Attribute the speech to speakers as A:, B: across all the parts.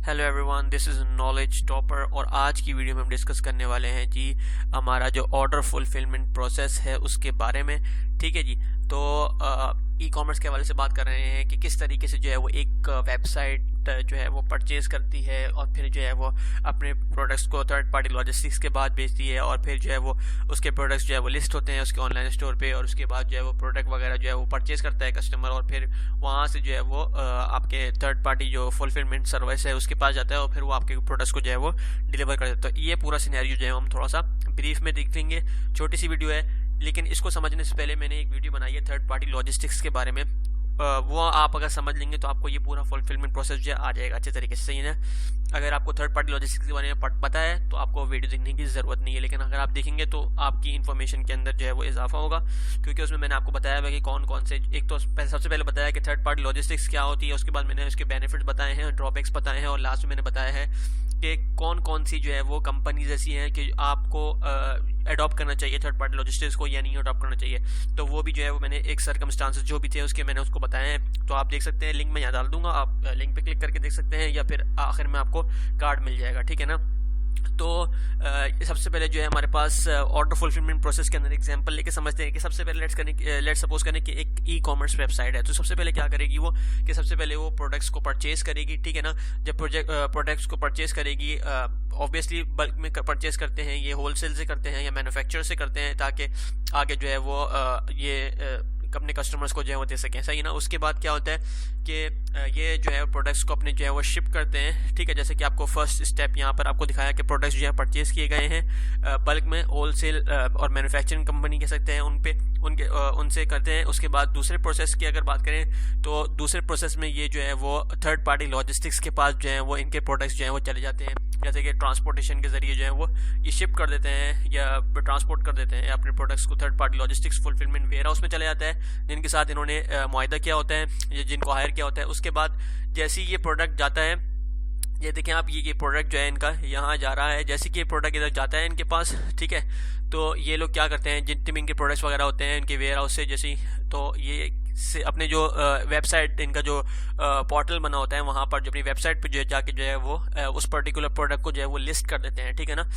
A: Hello everyone, this is knowledge topper और आज की वीडियो में हम डिस्कस करने वाले हैं जी हमारा जो ऑर्डर फुलफिलमेंट प्रोसेस है उसके बारे में। ठीक है जी। तो ई कॉमर्स के हवाले से बात कर रहे हैं कि किस तरीके से जो है वो एक वेबसाइट जो है वो परचेज़ करती है और फिर जो है वो अपने प्रोडक्ट्स को थर्ड पार्टी लॉजिस्टिक्स के बाद बेचती है और फिर जो है वो उसके प्रोडक्ट्स जो है वो लिस्ट होते हैं उसके ऑनलाइन स्टोर पे और उसके बाद जो है वो प्रोडक्ट वगैरह जो है वो परचेज़ करता है कस्टमर और फिर वहाँ से जो है वो आपके थर्ड पार्टी जो फुलफिलमेंट सर्विस है उसके पास जाता है और फिर वो आपके प्रोडक्ट्स को जो है वो डिलीवर कर देता है। तो ये पूरा सिनेरियो जो है हम थोड़ा सा ब्रीफ में देखेंगे। छोटी सी वीडियो है लेकिन इसको समझने से पहले मैंने एक वीडियो बनाई है थर्ड पार्टी लॉजिस्टिक्स के बारे में। वो आप अगर समझ लेंगे तो आपको ये पूरा फुलफिलमेंट प्रोसेस जो है आ जाएगा अच्छे तरीके से। सही है ना। अगर आपको थर्ड पार्टी लॉजिस्टिक्स के बारे में पता है तो आपको वीडियो देखने की ज़रूरत नहीं है, लेकिन अगर आप देखेंगे तो आपकी इन्फॉर्मेशन के अंदर जो है वो इजाफा होगा, क्योंकि उसमें मैंने आपको बताया है कि कौन कौन से, एक तो सबसे पहले बताया कि थर्ड पार्टी लॉजिस्टिक्स क्या होती है, उसके बाद मैंने उसके बेनिफिट्स बताए हैं, ड्रॉबैक्स बताए हैं और लास्ट में मैंने बताया है कि कौन कौन सी जो है वो कंपनीज ऐसी हैं कि आपको अडॉप्ट करना चाहिए थर्ड पार्टी लॉजिस्टिक्स को या नहीं अडॉप्ट करना चाहिए। तो वो भी जो है वो मैंने एक सर्कमस्टांसेस जो भी थे उसके मैंने उसको बताए हैं। तो आप देख सकते हैं, लिंक मैं यहाँ डाल दूंगा, आप लिंक पे क्लिक करके देख सकते हैं या फिर आखिर में आपको कार्ड मिल जाएगा। ठीक है ना। तो सबसे पहले जो है हमारे पास ऑर्डर फुलफिलमेंट प्रोसेस के अंदर एग्जांपल लेके समझते हैं कि सबसे पहले लेट्स सपोज करें कि एक ई कॉमर्स वेबसाइट है। तो सबसे पहले क्या करेगी वो कि सबसे पहले वो प्रोडक्ट्स को परचेज करेगी। ठीक है ना। जब प्रोडक्ट्स को परचेज करेगी, ऑब्वियसली बल्क में परचेज करते हैं, ये होलसेल से करते हैं या मैन्युफैक्चरर से करते हैं ताकि आगे जो है वो अपने कस्टमर्स को जो है वो दे सकें। सही ना। उसके बाद क्या होता है कि ये जो है प्रोडक्ट्स को अपने जो है वो शिप करते हैं। ठीक है। जैसे कि आपको फर्स्ट स्टेप यहाँ पर आपको दिखाया कि प्रोडक्ट्स जो है परचेज किए गए हैं बल्क में, होलसेल और मैन्युफैक्चरिंग कंपनी कह सकते हैं उनसे करते हैं। उसके बाद दूसरे प्रोसेस की अगर बात करें तो दूसरे प्रोसेस में ये जो है वो थर्ड पार्टी लॉजिस्टिक्स के पास जो है वो इनके प्रोडक्ट्स जो है वो चले जाते हैं, जैसे कि ट्रांसपोर्टेशन के जरिए जो है वो ये शिप कर देते हैं या ट्रांसपोर्ट कर देते हैं अपने प्रोडक्ट्स को। Third party logistics fulfilment warehouse में चला जाता है जिनके साथ इन्होंने मुआहदा किया होता है या जिनको हायर किया होता है। उसके बाद जैसे ही ये प्रोडक्ट जाता है, ये देखें आप, ये प्रोडक्ट जो है इनका यहाँ जा रहा है, जैसे कि ये प्रोडक्ट इधर जाता है इनके पास। ठीक है। तो ये लोग क्या करते हैं, जितने भी इनके प्रोडक्ट्स वगैरह होते हैं इनके वेयर हाउस से जैसे, तो ये से अपने जो वेबसाइट, इनका जो पोर्टल बना होता है वहाँ पर जो अपनी वेबसाइट पे जो है जाके जो है वो उस पर्टिकुलर प्रोडक्ट को जो है वो लिस्ट कर देते हैं। ठीक है ना।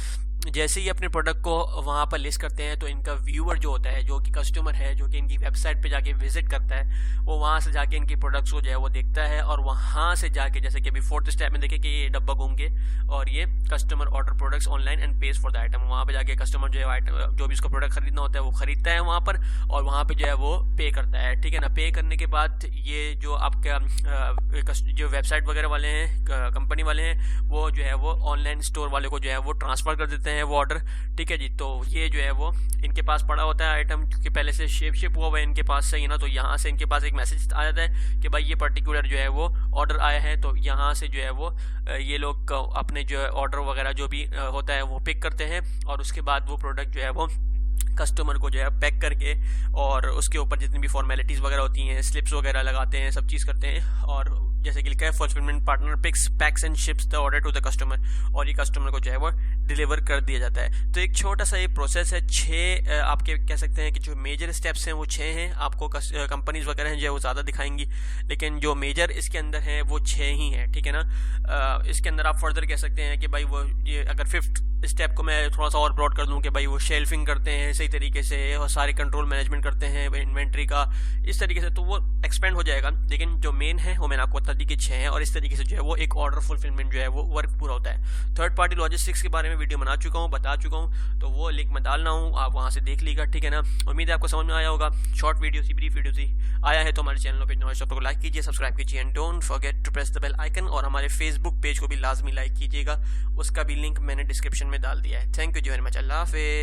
A: जैसे ही अपने प्रोडक्ट को वहाँ पर लिस्ट करते हैं तो इनका व्यूअर जो होता है, जो कि कस्टमर है, जो कि इनकी वेबसाइट पे जाके विजिट करता है, वो वहाँ से जाके इनके प्रोडक्ट्स को जो है वो देखता है और वहाँ से जाके, जैसे कि अभी फोर्थ स्टेप में देखें कि ये डब्बा घूम के और ये customer order products online and page for the item, वहाँ पे जाके कस्टमर जो है आइटम जो भी इसको प्रोडक्ट खरीदना होता है वो खरीदता है वहाँ पर और वहाँ पे जो है वो पे करता है। ठीक है ना। पे करने के बाद ये जो आपका जो वेबसाइट वगैरह वाले हैं, कंपनी वाले हैं, वो जो है वो ऑनलाइन स्टोर वाले को जो है वो ट्रांसफ़र कर देते हैं वो ऑर्डर। ठीक है जी। तो ये जो है वो इनके पास पड़ा होता है आइटम, क्योंकि पहले से शिप हुआ हुआ है इनके पास। सही ना। तो यहाँ से इनके पास एक मैसेज आ जाता है कि भाई ये पर्टिकुलर जो है वो ऑर्डर आया है। तो यहाँ से जो है वो ये लोग अपने जो है ऑर्डर वगैरह जो भी होता है वो पिक करते हैं और उसके बाद वो प्रोडक्ट जो है वो कस्टमर को जो है पैक करके और उसके ऊपर जितनी भी फॉर्मेलिटीज़ वगैरह होती हैं, स्लिप्स वगैरह लगाते हैं, सब चीज़ करते हैं और जैसे कि लिखा है fulfilment partner packs and ships the order to the customer, और ये कस्टमर को जो है वो डिलीवर कर दिया जाता है। तो एक छोटा सा ये प्रोसेस है। 6 आपके कह सकते हैं कि जो मेजर स्टेप्स हैं वो 6 हैं। आपको कंपनीज वगैरह हैं जो है वो ज़्यादा दिखाएंगी, लेकिन जो मेजर इसके अंदर है वो 6 ही हैं। ठीक है ना। इसके अंदर आप फर्दर कह सकते हैं कि भाई वो ये अगर 5th स्टेप को मैं थोड़ा सा और ब्रॉड कर दूं कि भाई वो शेल्फिंग करते हैं सही तरीके से और सारे कंट्रोल मैनेजमेंट करते हैं इन्वेंट्री का, इस तरीके से, तो वो एक्सपेंड हो जाएगा। लेकिन जो मेन है वो मैंने आपको बता दी कि 6 हैं और इस तरीके से जो है वो एक ऑर्डर फुलफिलमेंट जो है वो वर्क पूरा होता है। थर्ड पार्टी लॉजिस्टिक्स के बारे में वीडियो बना चुका हूँ, बता चुका हूँ, तो वो लिंक मैं डालना हूँ, आप वहाँ से देख लीजिएगा। ठीक है ना। उम्मीद है आपको समझ में आया होगा। शॉर्ट वीडियो सी, ब्रीफ वीडियो सी आया है तो हमारे चैनल पे नॉलेज टॉपर को लाइक कीजिए, सब्सक्राइब कीजिए and don't forget to press the bell icon, और हमारे फेसबुक पेज को भी लाजमी लाइक कीजिएगा, उसका भी लिंक मैंने डिस्क्रिप्शन में डाल दिया है। थैंक यू जी वेरी मच। अल्लाह हाफिज़।